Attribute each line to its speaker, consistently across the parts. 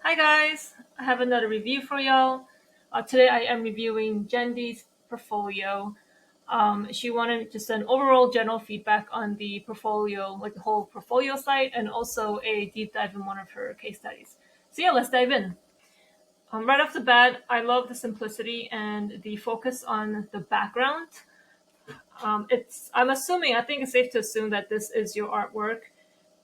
Speaker 1: Hi guys, I have another review for y'all. Today I am reviewing Jendy's portfolio. She wanted just an overall general feedback on the portfolio, like the whole portfolio site, and also a deep dive in one of her case studies. So yeah, let's dive in. Right off the bat, I love the simplicity and the focus on the background. I think it's safe to assume that this is your artwork,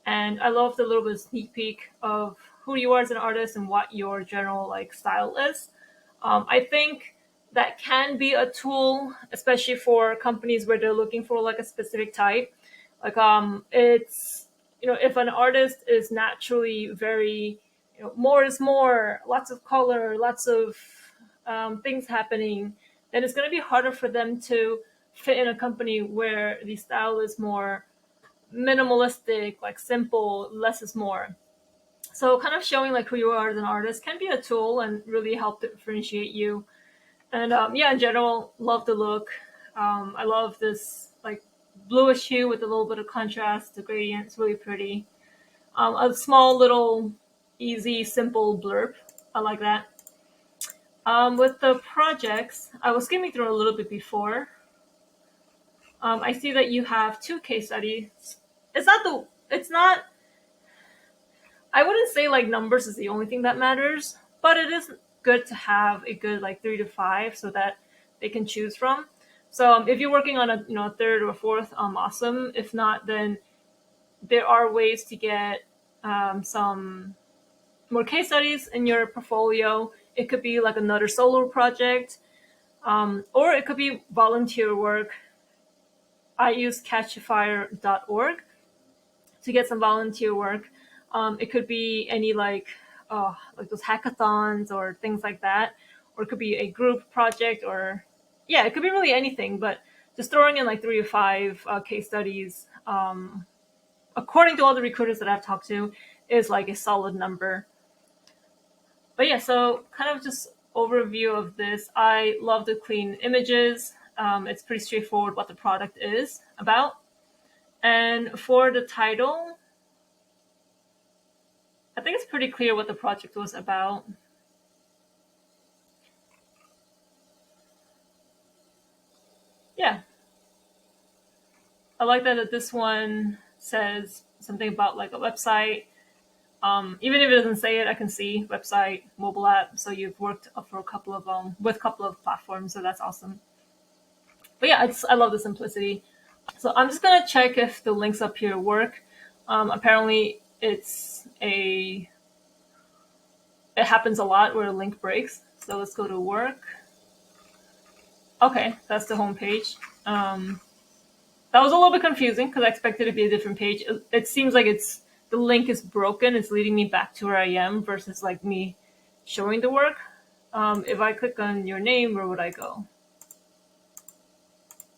Speaker 1: and I love the little bit of sneak peek of who you are as an artist and what your general like style is. I think that can be a tool, especially for companies where they're looking for like a specific type. It's if an artist is naturally very more is more, lots of color, lots of things happening, then it's going to be harder for them to fit in a company where the style is more minimalistic, like simple, less is more. So kind of showing like who you are as an artist can be a tool and really help to differentiate you. And yeah, in general, love the look. I love this like bluish hue with a little bit of contrast. The gradient is really pretty. A small little easy simple blurb. I like that. With the projects, I was skimming through a little bit before. I see that you have two case studies. It's not I wouldn't say like numbers is the only thing that matters, but it is good to have a good like 3 to 5 so that they can choose from. So if you're working on a third or fourth, awesome. If not, then there are ways to get some more case studies in your portfolio. It could be like another solo project, or it could be volunteer work. I use catchafire.org to get some volunteer work. It could be any like those hackathons or things like that, or it could be a group project, or yeah, it could be really anything. But just throwing in like 3 to 5 case studies, according to all the recruiters that I've talked to, is like a solid number. But yeah, so kind of just overview of this. I love the clean images. It's pretty straightforward what the product is about. And for the title, I think it's pretty clear what the project was about. Yeah, I like that this one says something about like a website. Even if it doesn't say it, I can see website, mobile app. So you've worked for a couple of with a couple of platforms, so that's awesome. But yeah, I love the simplicity. So I'm just gonna check if the links up here work. Apparently, it happens a lot where a link breaks. So let's go to work. Okay, that's the home page. That was a little bit confusing because I expected it to be a different page. It seems like the link is broken. It's leading me back to where I am versus like me showing the work. If I click on your name, where would I go?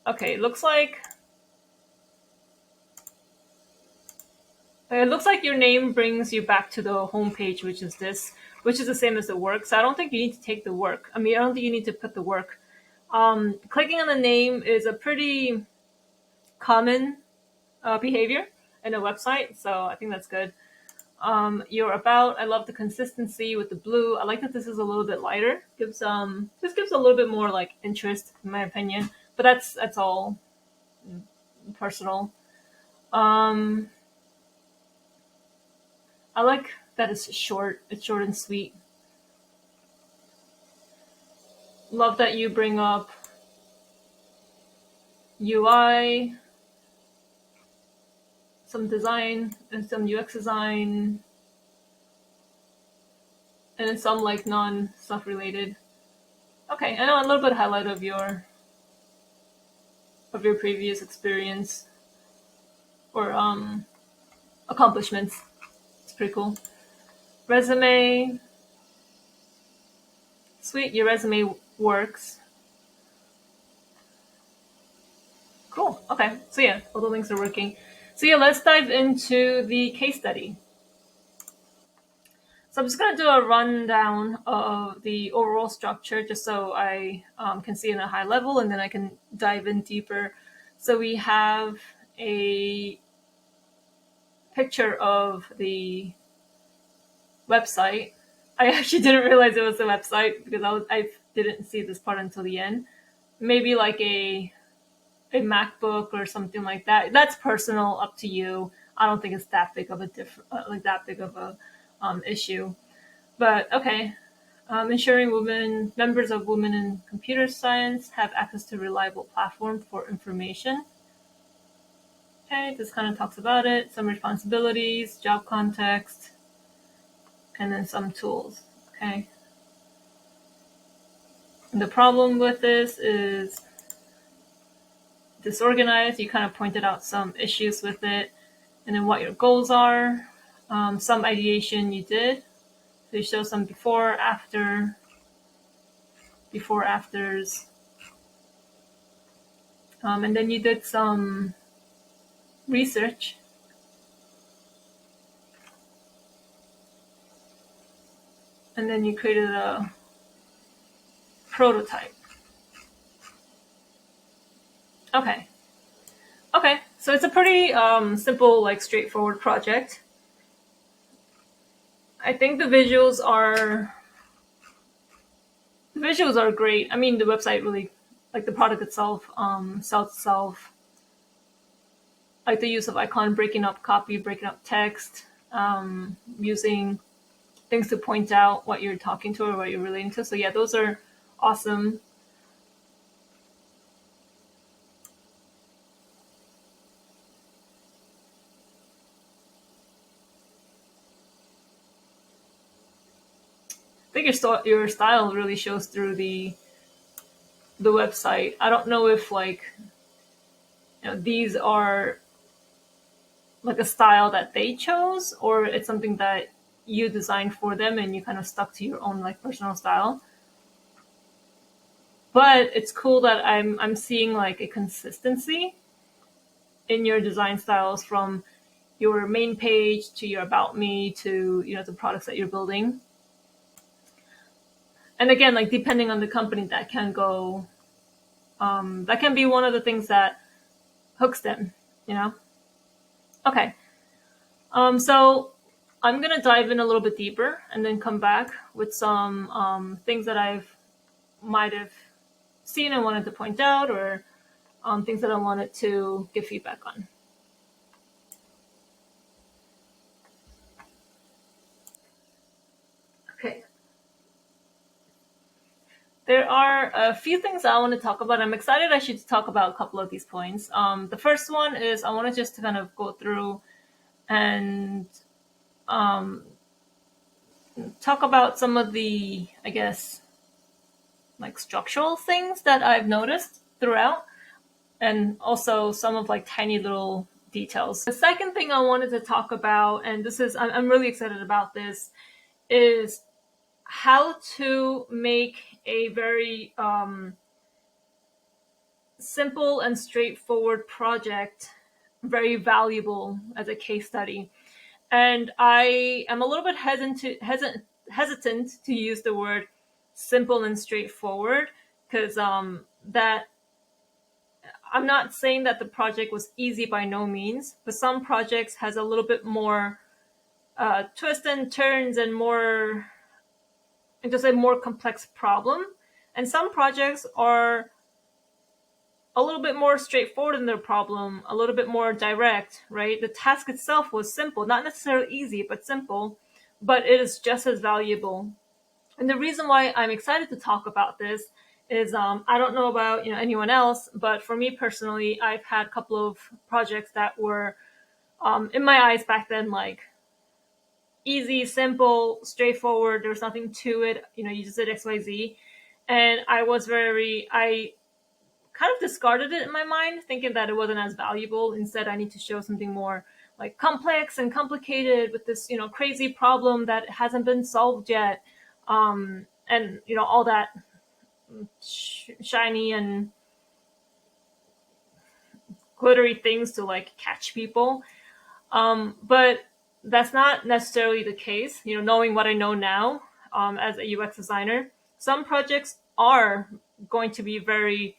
Speaker 1: Okay, it looks like your name brings you back to the home page, which is the same as the work. So I don't think you need to take the work. I don't think you need to put the work. Clicking on the name is a pretty common behavior in a website, so I think that's good. Your about, I love the consistency with the blue. I like that this is a little bit lighter. This gives a little bit more like interest, in my opinion. But that's all personal. Um, I like that it's short. It's short and sweet. Love that you bring up UI, some design, and some UX design, and then some like non stuff related. Okay, I know a little bit highlight of your previous experience or accomplishments. It's pretty cool. Resume, sweet. Your resume works. Cool. Okay. So yeah, all the links are working. So yeah, let's dive into the case study. So I'm just going to do a rundown of the overall structure just so I can see in a high level, and then I can dive in deeper. So we have a picture of the website. I actually didn't realize it was a website because I didn't see this part until the end. Maybe like a MacBook or something like that. That's personal, up to you. I don't think it's that big of a like that big of a issue. But okay, ensuring women members of women in computer science have access to reliable platform for information. Okay, this kind of talks about it. Some responsibilities, job context, and then some tools. Okay. And the problem with this is disorganized. You kind of pointed out some issues with it, and then what your goals are. Some ideation you did. So you show some before afters, and then you did some research. And then you created a prototype. Okay. Okay, so it's a pretty simple, like straightforward project. I think the visuals are great. I mean, the website really, like the product itself, sells itself. Like the use of icon, breaking up copy, breaking up text, using things to point out what you're talking to or what you're relating to. So yeah, those are awesome. I think your style really shows through the website. I don't know if like these are like a style that they chose or it's something that you designed for them and you kind of stuck to your own like personal style. But it's cool that I'm seeing like a consistency in your design styles from your main page to your about me to the products that you're building. And again, like depending on the company, that can be one of the things that hooks them. You know. Okay. So I'm gonna dive in a little bit deeper and then come back with some things that I've might have seen and wanted to point out, or things that I wanted to give feedback on. Okay. There are a few things I want to talk about. I'm excited I should talk about a couple of these points. The first one is I want to just kind of go through and um, talk about some of the, I guess, like structural things that I've noticed throughout, and also some of like tiny little details. The second thing I wanted to talk about, and this is, I'm really excited about this, is how to make a very simple and straightforward project very valuable as a case study. And I am a little bit hesitant to use the word simple and straightforward because that I'm not saying that the project was easy by no means, but some projects has a little bit more twists and turns and just a more complex problem. And some projects are a little bit more straightforward in their problem, a little bit more direct, right? The task itself was simple, not necessarily easy, but simple, but it is just as valuable. And the reason why I'm excited to talk about this is I don't know about anyone else, but for me personally, I've had a couple of projects that were in my eyes back then like easy, simple, straightforward. There was nothing to it. You just did XYZ, and I kind of discarded it in my mind, thinking that it wasn't as valuable. Instead, I need to show something more like complex and complicated with this crazy problem that hasn't been solved yet, and all that shiny and glittery things to like catch people. But that's not necessarily the case. Knowing what I know now as a UX designer, some projects are going to be very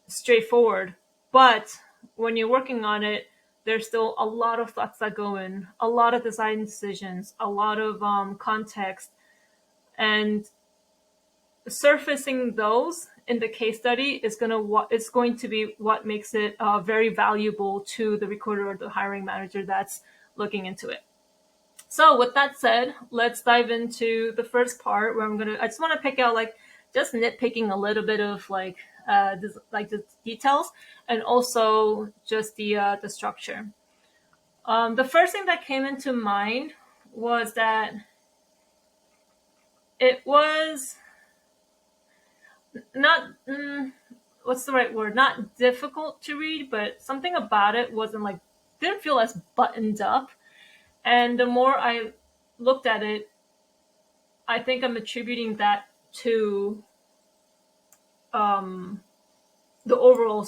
Speaker 1: straightforward, but when you're working on it, there's still a lot of thoughts that go in, a lot of design decisions, a lot of context, And surfacing those in the case study is going to be what makes it very valuable to the recruiter or the hiring manager that's looking into it. So with that said, let's dive into the first part where I just want to pick out like just nitpicking a little bit of like the details and also just the structure. The first thing that came into mind was that it was not what's the right word? Not difficult to read, but something about it wasn't like didn't feel as buttoned up. And the more I looked at it, I think I'm attributing that to the overall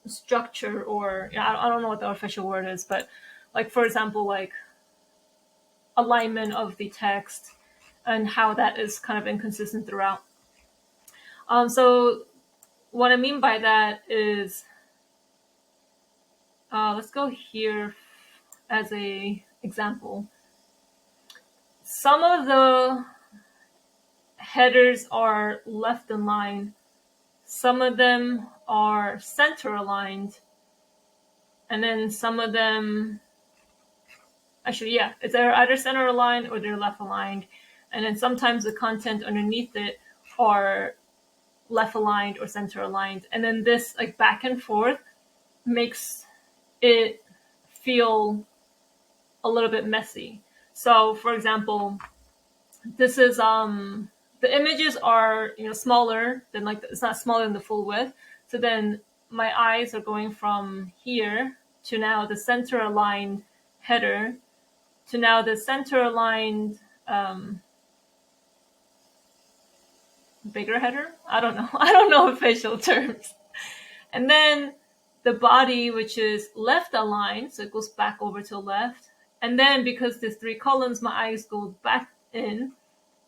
Speaker 1: structure, or I don't know what the official word is, but like for example, like alignment of the text and how that is kind of inconsistent throughout. So what I mean by that is, let's go here as a example. Some of the headers are left aligned. Some of them are center aligned. And then some of them, actually, yeah, they're either center aligned or they're left aligned. And then sometimes the content underneath it are left aligned or center aligned. And then this like back and forth makes it feel a little bit messy. So for example, this is the images are smaller than like it's not smaller than the full width. So then my eyes are going from here to now the center aligned header to now the center aligned bigger header. I don't know. I don't know official terms. And then the body, which is left aligned, so it goes back over to left. And then because there's 3 columns, my eyes go back in,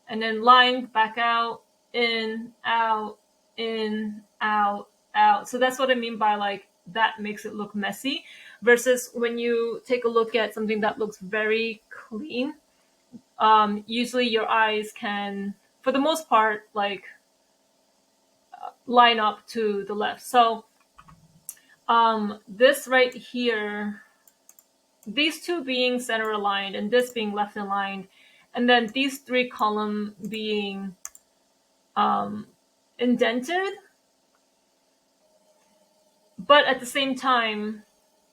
Speaker 1: and then line back out, in, out, out. So that's what I mean by like that makes it look messy. Versus when you take a look at something that looks very clean, usually your eyes can, for the most part, like line up to the left. So this right here, these two being center aligned and this being left aligned, and then these 3 column being indented, but at the same time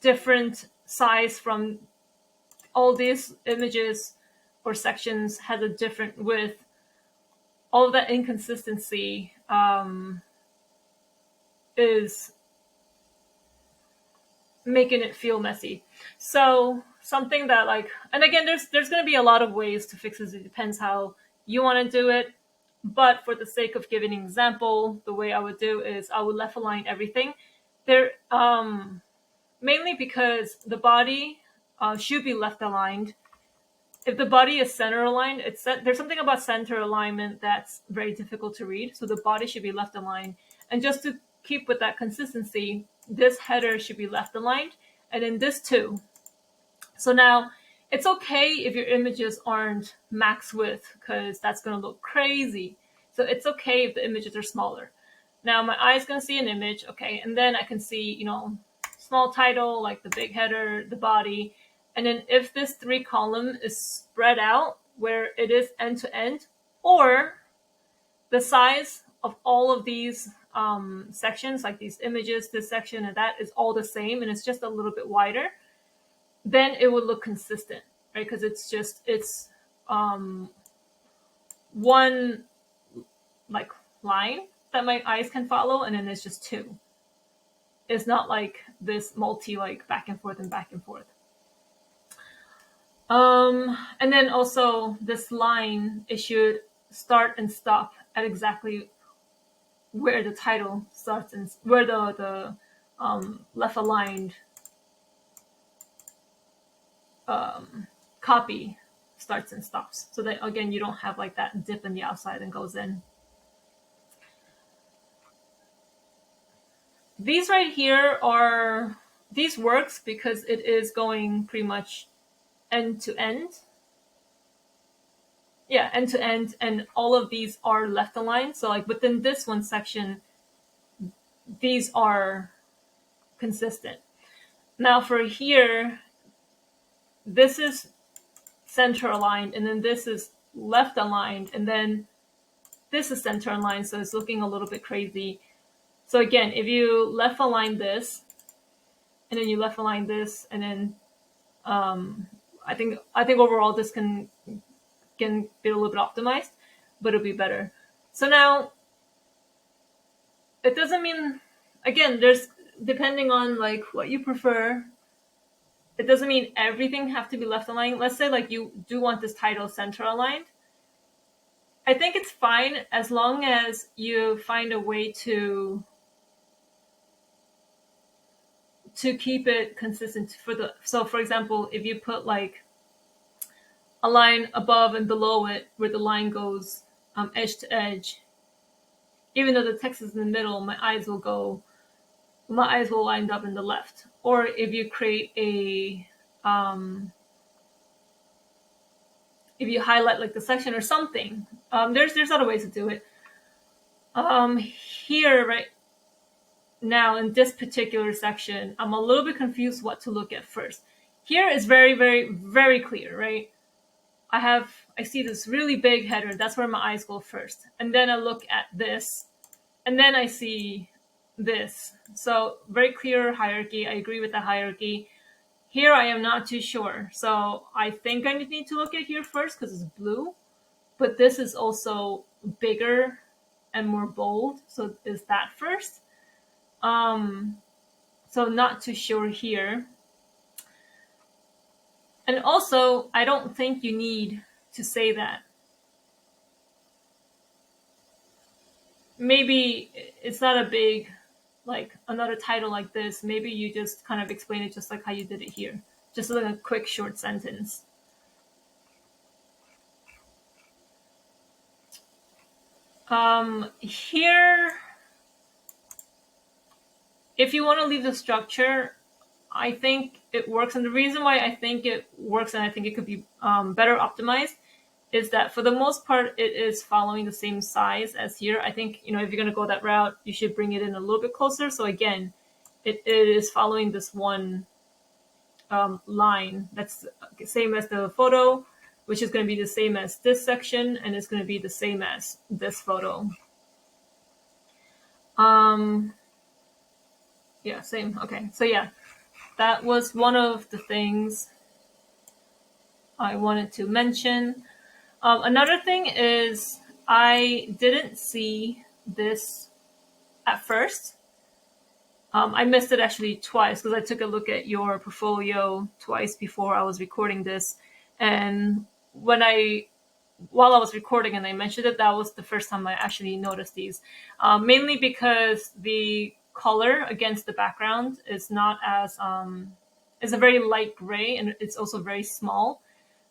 Speaker 1: different size from all these images or sections has a different width. All of that inconsistency is making it feel messy. So something that like, and again, there's going to be a lot of ways to fix this. It depends how you want to do it. But for the sake of giving an example, the way I would do is I would left align everything. There, mainly because the body should be left aligned. If the body is center aligned, there's something about center alignment that's very difficult to read. So the body should be left aligned. And just to keep with that consistency, this header should be left aligned, and then this too. So now it's okay if your images aren't max width, because that's going to look crazy. So it's okay if the images are smaller. Now my eye's going to see an image, okay, and then I can see, small title, like the big header, the body. And then if this 3 column is spread out where it is end to end, or the size of all of these sections, like these images, this section and that is all the same, and it's just a little bit wider, then it would look consistent, right? Because it's one like line that my eyes can follow, and then it's just 2. It's not like this multi like back and forth and back and forth. And then also this line, it should start and stop at exactly where the title starts and where the left aligned copy starts and stops. So that again, you don't have like that dip in the outside and goes in. These right here these works because it is going pretty much end to end. yeah, end to end, and all of these are left aligned. So like within this one section, these are consistent. Now for here, this is center aligned, and then this is left aligned, and then this is center aligned, so it's looking a little bit crazy. So again, if you left align this, and then you left align this, and then I think overall this can be a little bit optimized, but it'll be better. So now it doesn't mean, again, there's, depending on like what you prefer, it doesn't mean everything have to be left aligned. Let's say like you do want this title center aligned. I think it's fine as long as you find a way to keep it consistent for the, so for example, if you put like a line above and below it where the line goes edge to edge, even though the text is in the middle, my eyes will wind up in the left. Or if you create a if you highlight like the section or something, there's other ways to do it. Here right now in this particular section, I'm a little bit confused what to look at first. Here is very, very, very clear, right? I see this really big header. That's where my eyes go first. And then I look at this, and then I see this. So very clear hierarchy. I agree with the hierarchy. Here I am not too sure. So I think I need to look at here first because it's blue. But this is also bigger and more bold. So is that first? So not too sure here. And also, I don't think you need to say that. Maybe it's not a big, like another title like this. Maybe you just kind of explain it just like how you did it here. Just like a quick short sentence. Here, if you want to leave the structure, I think it works. And the reason why I think it works and I think it could be better optimized is that for the most part, it is following the same size as here. I think, if you're going to go that route, you should bring it in a little bit closer. So again, it is following this one line that's the same as the photo, which is going to be the same as this section, and it's going to be the same as this photo. Yeah, same. Okay, so yeah, that was one of the things I wanted to mention. Another thing is I didn't see this at first. I missed it actually twice because I took a look at your portfolio twice before I was recording this. And while I was recording and I mentioned it, that was the first time I actually noticed these. Mainly because the color against the background is not as, it's a very light gray and it's also very small.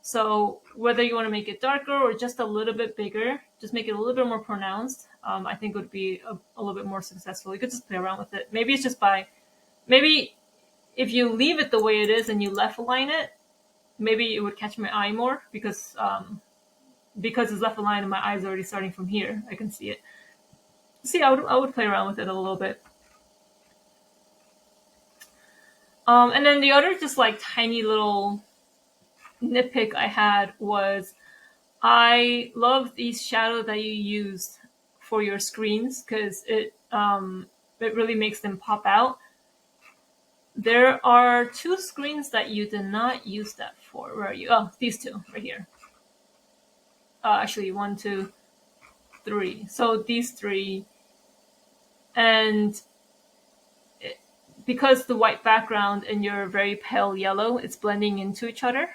Speaker 1: So whether you want to make it darker or just a little bit bigger, just make it a little bit more pronounced, I think would be a little bit more successful. You could just play around with it. Maybe it's just maybe if you leave it the way it is and you left align it, maybe it would catch my eye more because it's left aligned and my eye's already starting from here. I can see it. See, I would play around with it a little bit. And then the other just like tiny little nitpick I had was I love these shadow that you used for your screens because it really makes them pop out. There are two screens that you did not use that for. Where are you? Oh, these two right here. Actually, 1, 2, 3. So these three, and because the white background and your very pale yellow, it's blending into each other.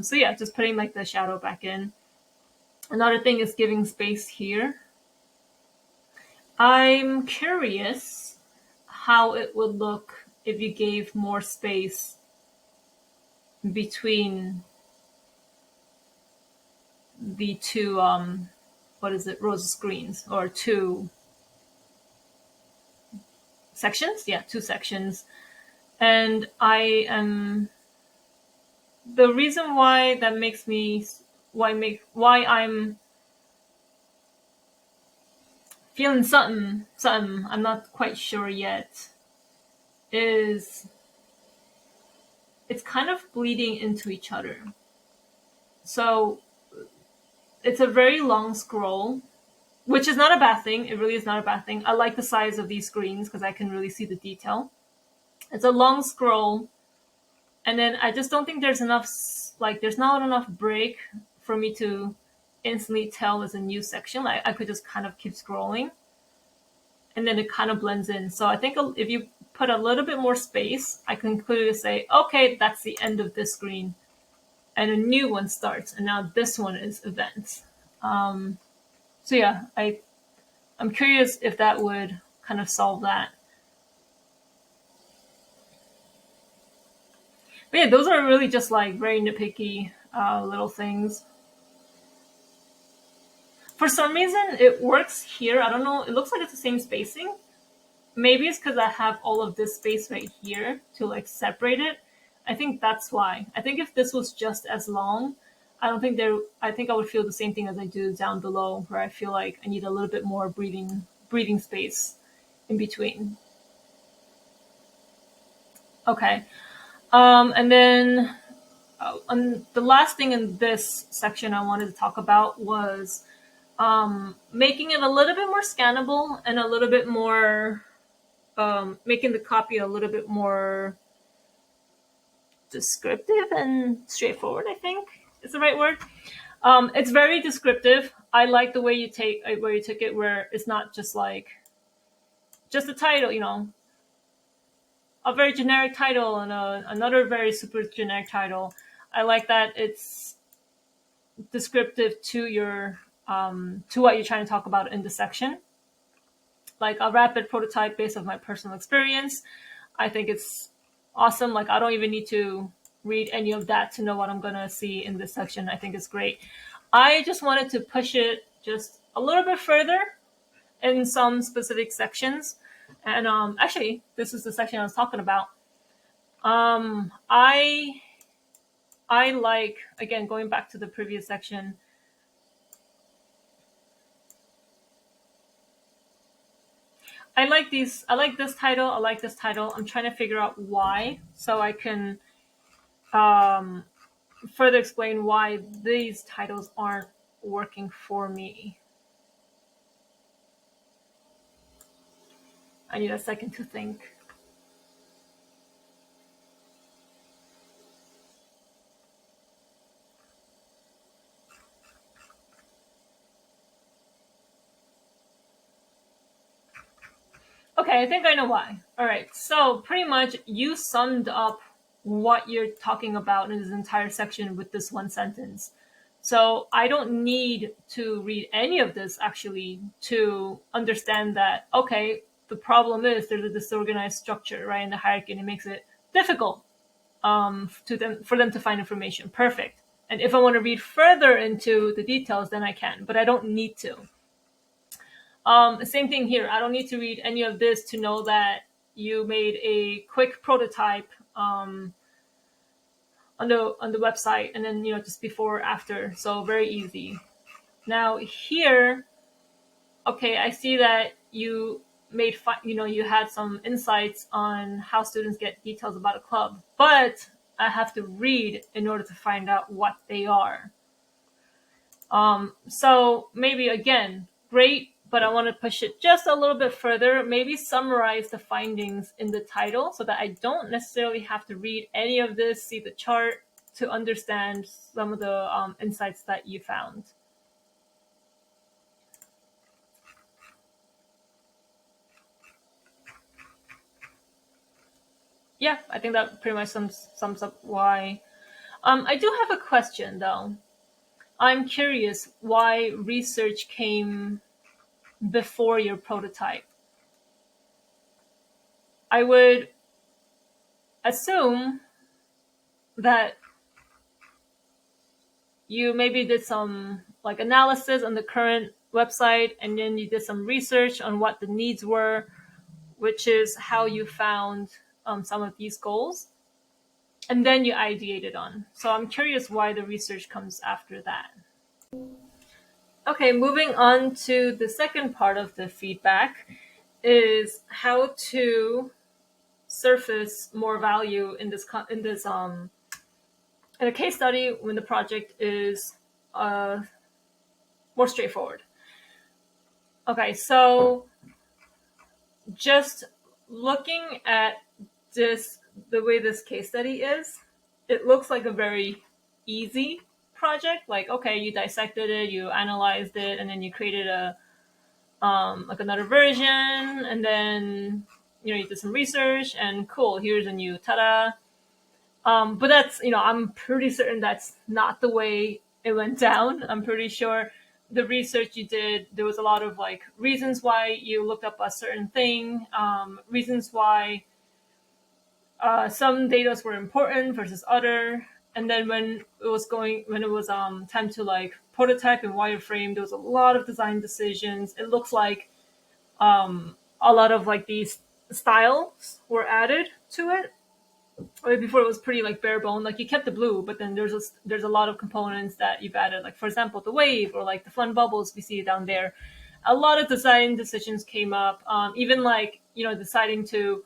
Speaker 1: So yeah, just putting like the shadow back in. Another thing is giving space here. I'm curious how it would look if you gave more space between the two, rows of screens, or two sections? Yeah, two sections. And the reason why that makes me why I'm feeling something I'm not quite sure yet is it's kind of bleeding into each other. So it's a very long scroll, which is not a bad thing. It really is not a bad thing. I like the size of these screens because I can really see the detail. It's a long scroll, and then I just don't think there's enough, like, there's not enough break for me to instantly tell it's a new section. Like, I could just kind of keep scrolling, and then it kind of blends in. So I think if you put a little bit more space, I can clearly say, okay, that's the end of this screen, and a new one starts, and now this one is events. So yeah, I'm curious if that would kind of solve that. But yeah, those are really just like very nitpicky little things. For some reason, it works here. I don't know. It looks like it's the same spacing. Maybe it's because I have all of this space right here to like separate it. I think that's why. I think if this was just as long, I don't think there. I think I would feel the same thing as I do down below, where I feel like I need a little bit more breathing space in between. Okay. And then the last thing in this section I wanted to talk about was making it a little bit more scannable and a little bit more, making the copy a little bit more descriptive and straightforward, I think is the right word. It's very descriptive. I like the way you took it, where it's not just like just a title, a very generic title and another very super generic title. I like that it's descriptive to your to what you're trying to talk about in the section. Like a rapid prototype based on my personal experience. I think it's awesome. Like I don't even need to read any of that to know what I'm gonna see in this section. I think it's great. I just wanted to push it just a little bit further in some specific sections. And actually, this is the section I was talking about. I like, again, going back to the previous section. I like these. I like this title. I like this title. I'm trying to figure out why, so I can further explain why these titles aren't working for me. I need a second to think. Okay, I think I know why. All right, so pretty much you summed up what you're talking about in this entire section with this one sentence. So I don't need to read any of this actually to understand that, okay, the problem is there's a disorganized structure, right, in the hierarchy, and it makes it difficult for them to find information. Perfect. And if I want to read further into the details, then I can, but I don't need to. Same thing here. I don't need to read any of this to know that you made a quick prototype on the website, and then just before or after. So very easy. Now here, okay, I see that you made you had some insights on how students get details about a club, but I have to read in order to find out what they are. So maybe again, great, but I want to push it just a little bit further. Maybe summarize the findings in the title so that I don't necessarily have to read any of this, see the chart to understand some of the insights that you found. Yeah, I think that pretty much sums up why. I do have a question though. I'm curious why research came before your prototype. I would assume that you maybe did some like analysis on the current website, and then you did some research on what the needs were, which is how you found some of these goals, and then you ideated on. So I'm curious why the research comes after that. Okay, moving on to the second part of the feedback is how to surface more value in this in a case study when the project is uh, more straightforward. Okay, so just looking at this, the way this case study is, it looks like a very easy project. Like, okay, you dissected it, you analyzed it, and then you created a like another version, and then you did some research, and cool, here's a new ta-da. But that's, I'm pretty certain that's not the way it went down. I'm pretty sure the research you did, there was a lot of like reasons why you looked up a certain thing, reasons why some data were important versus other. And then when it was time to like prototype and wireframe, there was a lot of design decisions. It looks like a lot of like these styles were added to it. Before it was pretty like bare bone. Like you kept the blue, but then there's a lot of components that you've added. Like for example, the wave or like the fun bubbles we see down there. A lot of design decisions came up. Even like deciding to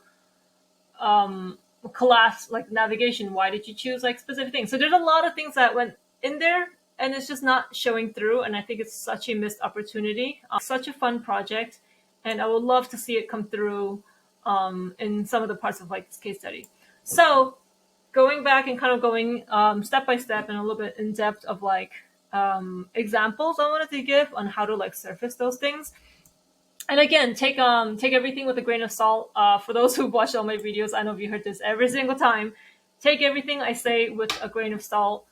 Speaker 1: collapse like navigation. Why did you choose like specific things? So there's a lot of things that went in there, and it's just not showing through. And I think it's such a missed opportunity. Such a fun project, and I would love to see it come through in some of the parts of like this case study. So going back and kind of going step by step and a little bit in depth of like examples I wanted to give on how to like surface those things. And again, take everything with a grain of salt. For those who watch all my videos, I know you heard this every single time. Take everything I say with a grain of salt.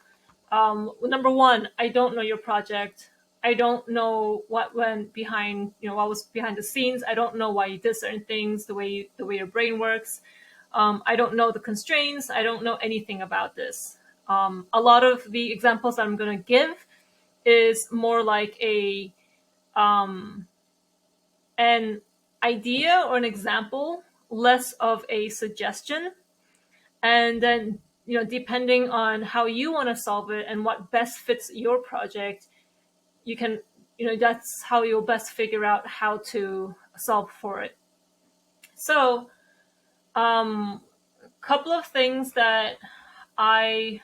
Speaker 1: Number one, I don't know your project. I don't know what went behind, what was behind the scenes. I don't know why you did certain things, the way your brain works. I don't know the constraints. I don't know anything about this. A lot of the examples that I'm going to give is more like an idea or an example, less of a suggestion. And then, depending on how you want to solve it and what best fits your project, you can, that's how you'll best figure out how to solve for it. So, a couple of things that I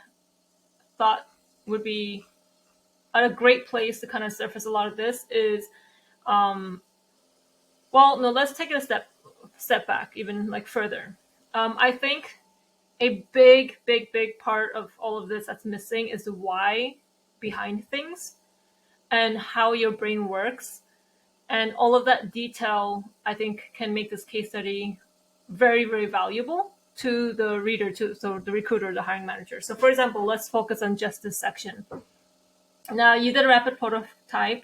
Speaker 1: thought would be a great place to kind of surface a lot of this is, well, no, let's take it a step back, even like further. I think a big part of all of this that's missing is the why behind things and how your brain works. And all of that detail, I think, can make this case study very, very valuable to the reader, so the recruiter, the hiring manager. So for example, let's focus on just this section. Now, you did a rapid prototype,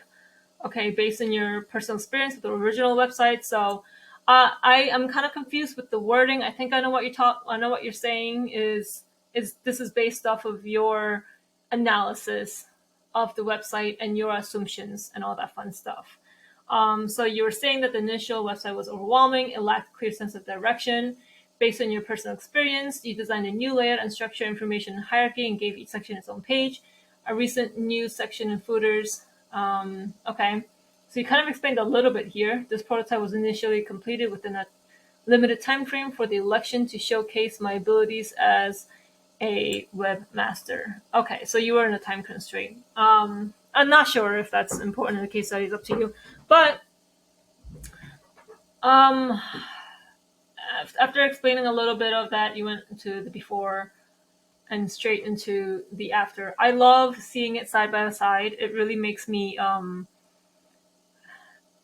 Speaker 1: okay, based on your personal experience with the original website. So I am kind of confused with the wording. I think I know what I know what you're saying is this is based off of your analysis of the website and your assumptions and all that fun stuff. So you were saying that the initial website was overwhelming. It lacked a clear sense of direction. Based on your personal experience, you designed a new layout and structure information hierarchy and gave each section its own page. A recent news section and footers. Okay, so you kind of explained a little bit here. This prototype was initially completed within a limited time frame for the election to showcase my abilities as a webmaster. Okay, so you were in a time constraint. I'm not sure if that's important in the case study. It's up to you. But um, after explaining a little bit of that, you went into the before and straight into the after. I love seeing it side by side. It really makes me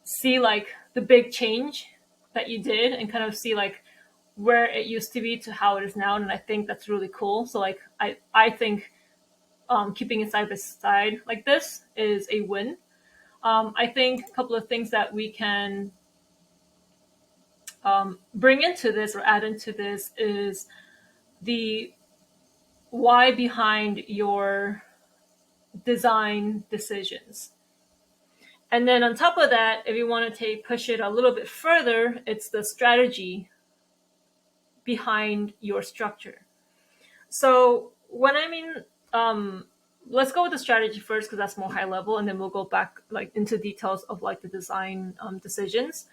Speaker 1: see like the big change that you did and kind of see like where it used to be to how it is now. And I think that's really cool. So like I think keeping it side by side like this is a win. I think a couple of things that we can bring into this or add into this is the why behind your design decisions. And then on top of that, if you want to push it a little bit further, it's the strategy behind your structure. So when I mean let's go with the strategy first because that's more high level, and then we'll go back like into details of like the design decisions.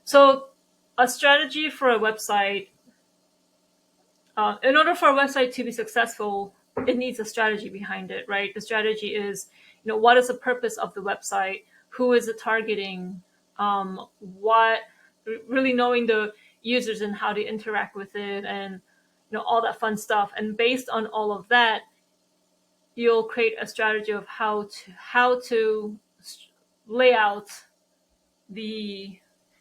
Speaker 1: So a strategy for a website, in order for a website to be successful, it needs a strategy behind it, right? The strategy is, what is the purpose of the website? Who is it targeting? What really knowing the users and how they interact with it, and all that fun stuff. And based on all of that, you'll create a strategy of how to lay out the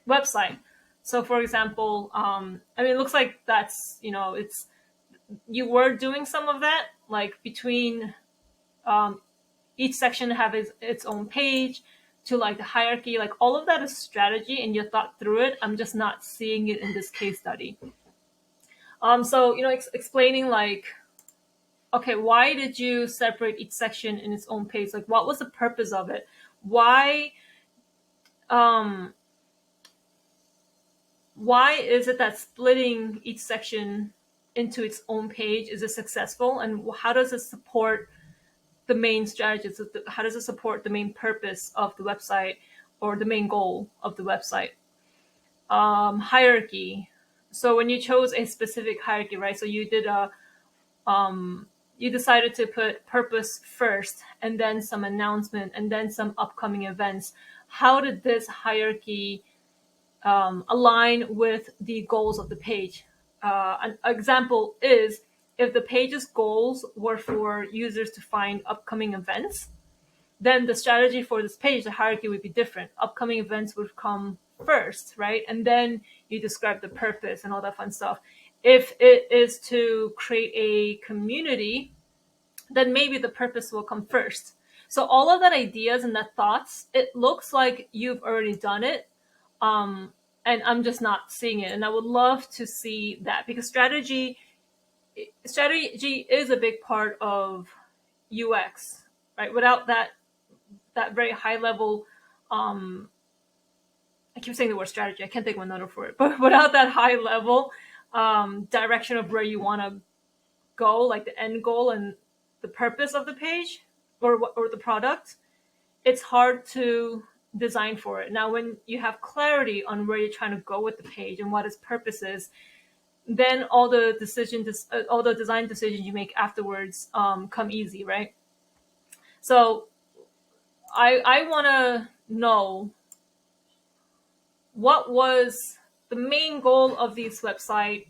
Speaker 1: website. So, for example, I mean, it looks like that's it's you were doing some of that, like between um, each section have its own page to like the hierarchy, like all of that is strategy and you thought through it. I'm just not seeing it in this case study. So explaining like, okay, why did you separate each section in its own page? Like, what was the purpose of it? Why um why is it that splitting each section into its own page is it successful, and how does it support the main strategy? So how does it support the main purpose of the website or the main goal of the website? Hierarchy. So when you chose a specific hierarchy, right? So you decided to put purpose first, and then some announcement, and then some upcoming events. How did this hierarchy align with the goals of the page? An example is if the page's goals were for users to find upcoming events, then the strategy for this page, the hierarchy would be different. Upcoming events would come first, right? And then you describe the purpose and all that fun stuff. If it is to create a community, then maybe the purpose will come first. So all of that ideas and that thoughts, it looks like you've already done it. Um, and I'm just not seeing it. And I would love to see that, because strategy is a big part of UX, right? Without that very high level, um, I keep saying the word strategy, I can't think of another for it, but without that high level direction of where you want to go, like the end goal and the purpose of the page or the product, it's hard to design for it. Now, when you have clarity on where you're trying to go with the page and what its purpose is, then all the all the design decisions you make afterwards come easy, right? So I want to know what was the main goal of this website,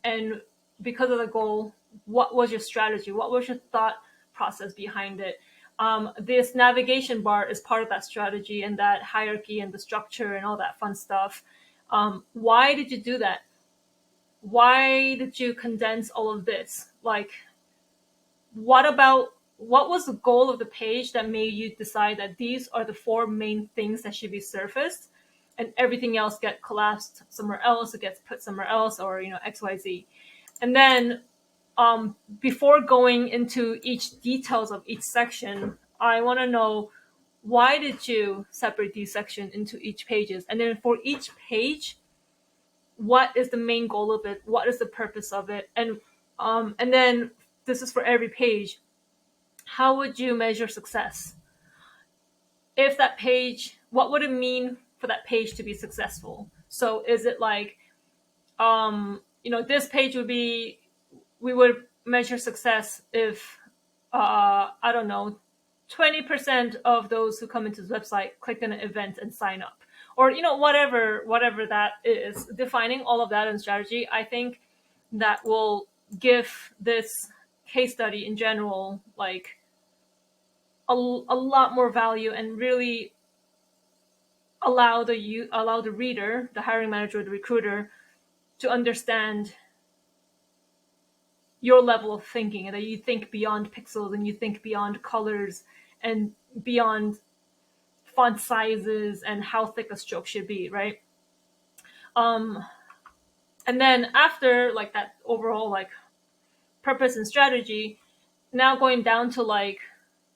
Speaker 1: and because of the goal, what was your strategy? What was your thought process behind it? This navigation bar is part of that strategy and that hierarchy and the structure and all that fun stuff. Why did you do that? Why did you condense all of this? Like, what was the goal of the page that made you decide that these are the four main things that should be surfaced, and everything else get collapsed somewhere else, it gets put somewhere else, or XYZ. And then before going into each details of each section, I want to know, why did you separate these sections into each pages? And then for each page, what is the main goal of it? What is the purpose of it? And then this is for every page. How would you measure success? If that page, what would it mean for that page to be successful? So is it like, this page would be, we would measure success if, I don't know, 20% of those who come into this website click on an event and sign up, or whatever that is. Defining all of that in strategy, I think that will give this case study in general like a lot more value, and really allow the reader, the hiring manager, the recruiter, to understand your level of thinking, and that you think beyond pixels and you think beyond colors and beyond font sizes and how thick a stroke should be, right? And then after like that overall like purpose and strategy, now going down to like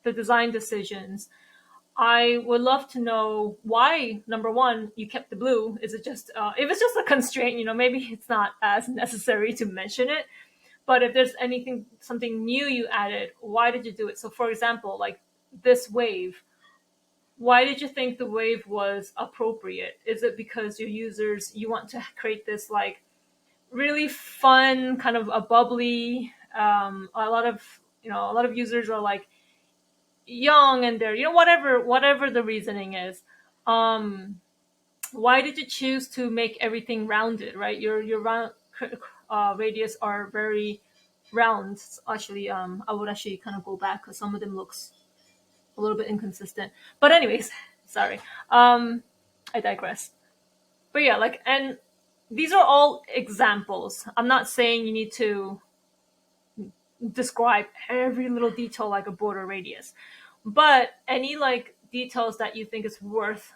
Speaker 1: the design decisions, I would love to know why, number one, you kept the blue. Is it just, if it's just a constraint, maybe it's not as necessary to mention it. But if there's anything, something new you added, why did you do it? So for example, like this wave, why did you think the wave was appropriate? Is it because your users, you want to create this like really fun kind of a bubbly, a lot of, a lot of users are like young and they're, whatever the reasoning is. um why did you choose to make everything rounded, right? Your round radius are very round. Actually, I would actually kind of go back because some of them looks a little bit inconsistent, but anyways, sorry. I digress. But yeah, like, and these are all examples. I'm not saying you need to describe every little detail like a border radius, but any like details that you think is worth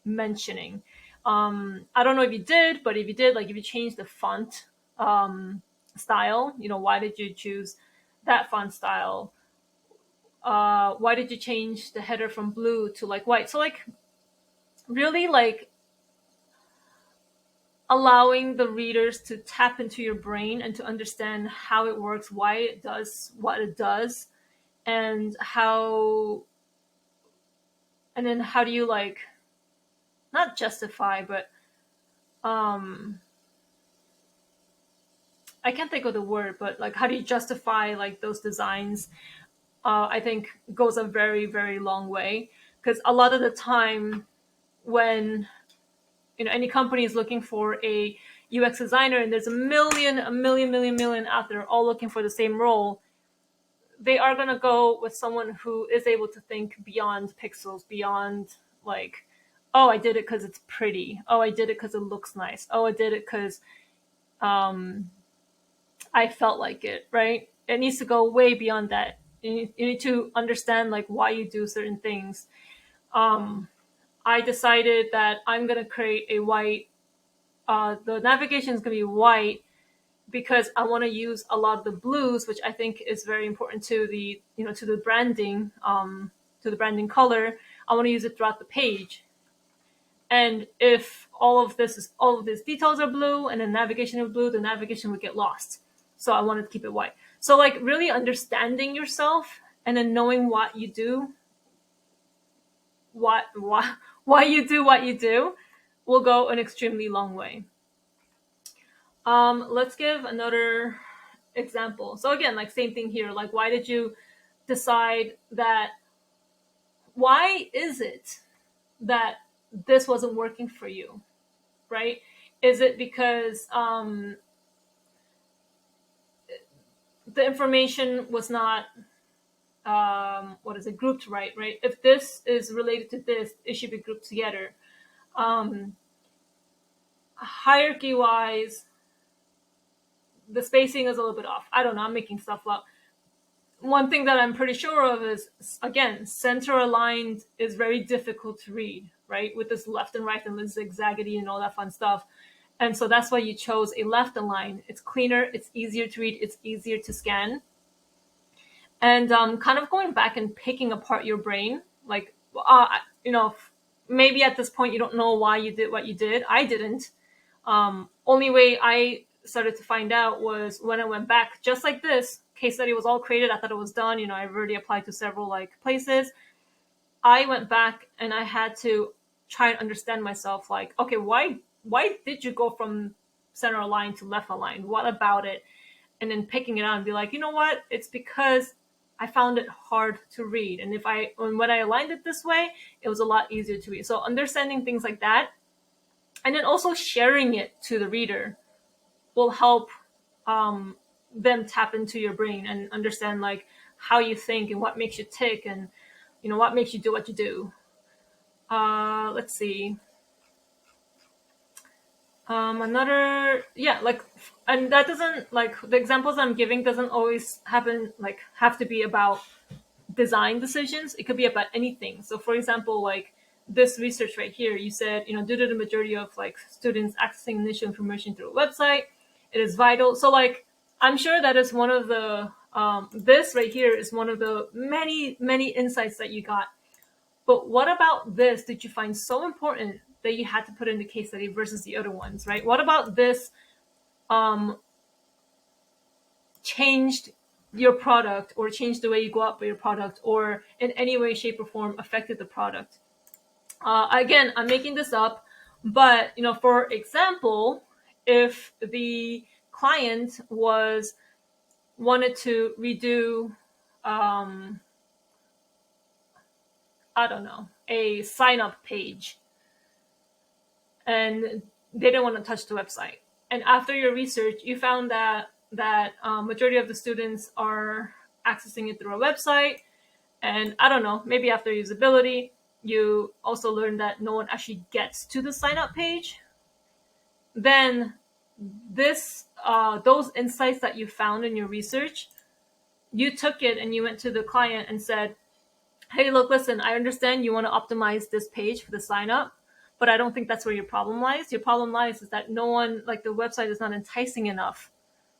Speaker 1: mentioning. I don't know if you did, but if you did, like if you changed the font style, why did you choose that font style? Why did you change the header from blue to like white? So like really like allowing the readers to tap into your brain and to understand how it works, why it does what it does, and then how do you like not justify, but um I can't think of the word, but like how do you justify like those designs? I think goes a very very long way, because a lot of the time when any company is looking for a UX designer and there's a million out there all looking for the same role, they are going to go with someone who is able to think beyond pixels, beyond like, oh, I did it because it's pretty. Oh, I did it because it looks nice. Oh, I did it because um, I felt like it, right? It needs to go way beyond that. You need to understand like why you do certain things. Um, I decided that I'm going to create a white, the navigation is going to be white because I want to use a lot of the blues, which I think is very important to the, to the branding, to the branding color. I want to use it throughout the page. And if all of these details are blue and the navigation is blue, the navigation would get lost. So I wanted to keep it white. So like really understanding yourself and then knowing what you do, why you do what you do, will go an extremely long way. Let's give another example. So again, like same thing here. Like, why did you decide that? Why is it that this wasn't working for you, right? Is it because the information was not what is it, grouped right? Right. If this is related to this, it should be grouped together. Um, Hierarchy wise, the spacing is a little bit off. I don't know. I'm making stuff up. One thing that I'm pretty sure of is, again, center aligned is very difficult to read, right? With this left and right and the zigzaggedy and all that fun stuff. And so that's why you chose a left align. It's cleaner, it's easier to read, it's easier to scan. And kind of going back and picking apart your brain, like, maybe at this point you don't know why you did what you did. I didn't. Only way I started to find out was when I went back, just like this case study was all created. I thought it was done. I've already applied to several like places. I went back and I had to try and understand myself. Like, okay, why did you go from center align to left align? What about it? And then picking it out and be like, you know what? It's because I found it hard to read. And when I aligned it this way, it was a lot easier to read. So understanding things like that, and then also sharing it to the reader, will help them tap into your brain and understand like how you think and what makes you tick, and what makes you do what you do. Let's see. Another, yeah, like, and that doesn't, like, the examples I'm giving doesn't always have to be about design decisions. It could be about anything. So for example, like this research right here, you said, due to the majority of like students accessing initial information through a website, it is vital. So like, I'm sure that is one of the, this right here is one of the many, many insights that you got. But what about this did you find so important that you had to put in the case study versus the other ones, right? What about this changed your product or changed the way you go out for your product or in any way, shape, or form affected the product. Again, I'm making this up, but for example, if the client wanted to redo, I don't know, a sign up page, and they didn't want to touch the website. And after your research, you found that majority of the students are accessing it through a website, and I don't know, maybe after usability, you also learned that no one actually gets to the sign up page. Then those insights that you found in your research, you took it and you went to the client and said, hey, look, listen, I understand you want to optimize this page for the sign up, but I don't think that's where your problem lies. Your problem lies is that no one, like, the website is not enticing enough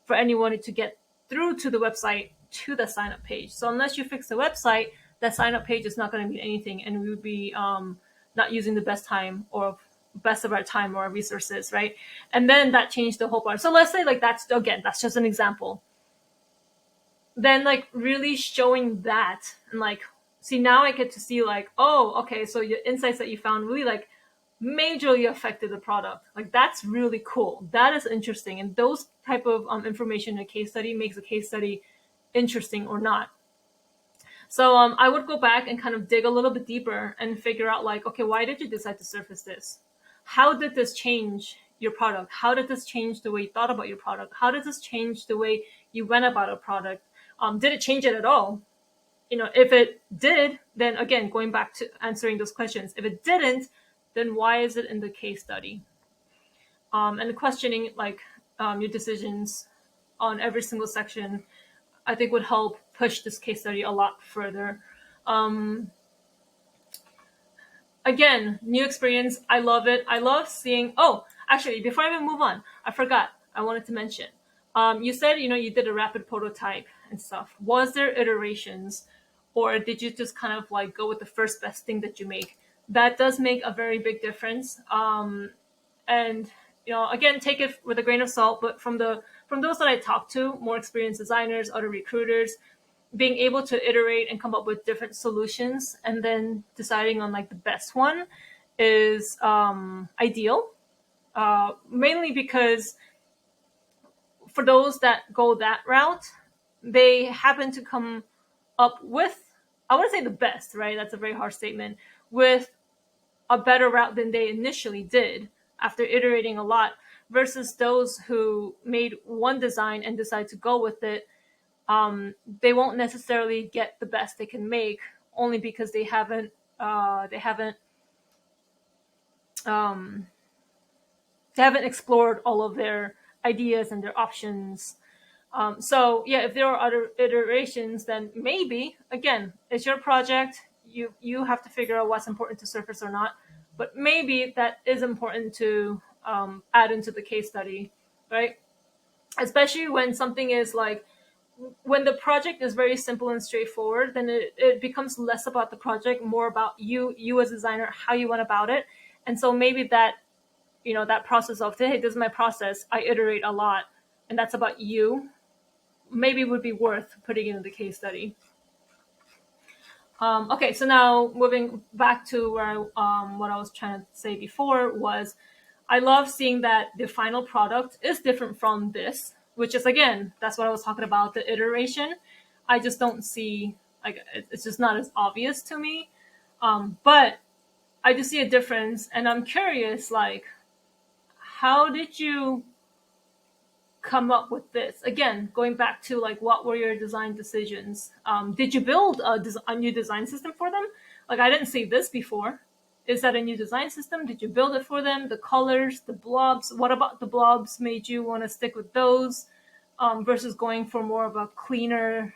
Speaker 1: for anyone to get through to the website to the sign up page. So unless you fix the website, that sign up page is not going to mean anything, and we would be not using the best time or best of our time or our resources, right? And then that changed the whole part. So let's say, like, that's just an example. Then, like, really showing that and, like, see, now I get to see, like, oh, okay, so your insights that you found really, like, majorly affected the product. Like, that's really cool. That is interesting. And those type of information in a case study makes a case study interesting or not. So I would go back and kind of dig a little bit deeper and figure out, like, okay, why did you decide to surface this? How did this change your product? How did this change the way you thought about your product? How did this change the way you went about a product? Did it change it at all? If it did, then again, going back to answering those questions. If it didn't, then why is it in the case study? And questioning, like, your decisions on every single section, I think would help push this case study a lot further. Again, new experience. I love it. I love seeing. Oh, actually, before I even move on, I forgot. I wanted to mention. You said, you did a rapid prototype and stuff. Was there iterations, or did you just kind of, like, go with the first best thing that you make? That does make a very big difference. And again, take it with a grain of salt. But from those that I talked to, more experienced designers, other recruiters, being able to iterate and come up with different solutions and then deciding on, like, the best one is ideal. Mainly because for those that go that route, they happen to come up with, I wouldn't say the best, right? That's a very harsh statement, with a better route than they initially did after iterating a lot, versus those who made one design and decide to go with it. They won't necessarily get the best they can make, only because they haven't explored all of their ideas and their options. So yeah, if there are other iterations, then maybe, again, it's your project. You have to figure out what's important to surface or not. But maybe that is important to add into the case study, right? Especially when something is like, when the project is very simple and straightforward, then it becomes less about the project, more about you as a designer, how you went about it. And so maybe that, that process of, hey, this is my process, I iterate a lot, and that's about you, maybe would be worth putting in the case study. Okay, so now moving back to where what I was trying to say before was, I love seeing that the final product is different from this, which is, again, that's what I was talking about, the iteration. I just don't see, like, it's just not as obvious to me. But I do see a difference, and I'm curious, like, how did you come up with this? Again, going back to, like, what were your design decisions? Did you build a new design system for them? Like, I didn't see this before. Is that a new design system? Did you build it for them? The colors, the blobs, what about the blobs made you want to stick with those versus going for more of a cleaner,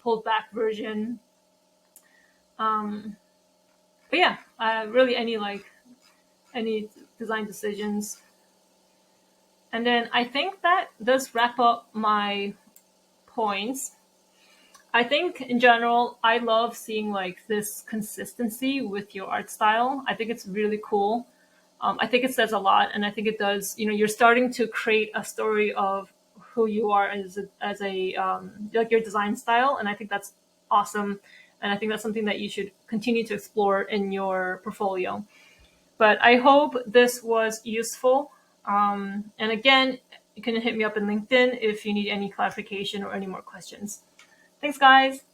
Speaker 1: pulled back version? But yeah, really any design decisions. And then I think that does wrap up my points. I think in general, I love seeing, like, this consistency with your art style. I think it's really cool. I think it says a lot, and I think it does. You're starting to create a story of who you are as a like your design style, and I think that's awesome. And I think that's something that you should continue to explore in your portfolio. But I hope this was useful. And again, you can hit me up in LinkedIn if you need any clarification or any more questions. Thanks, guys.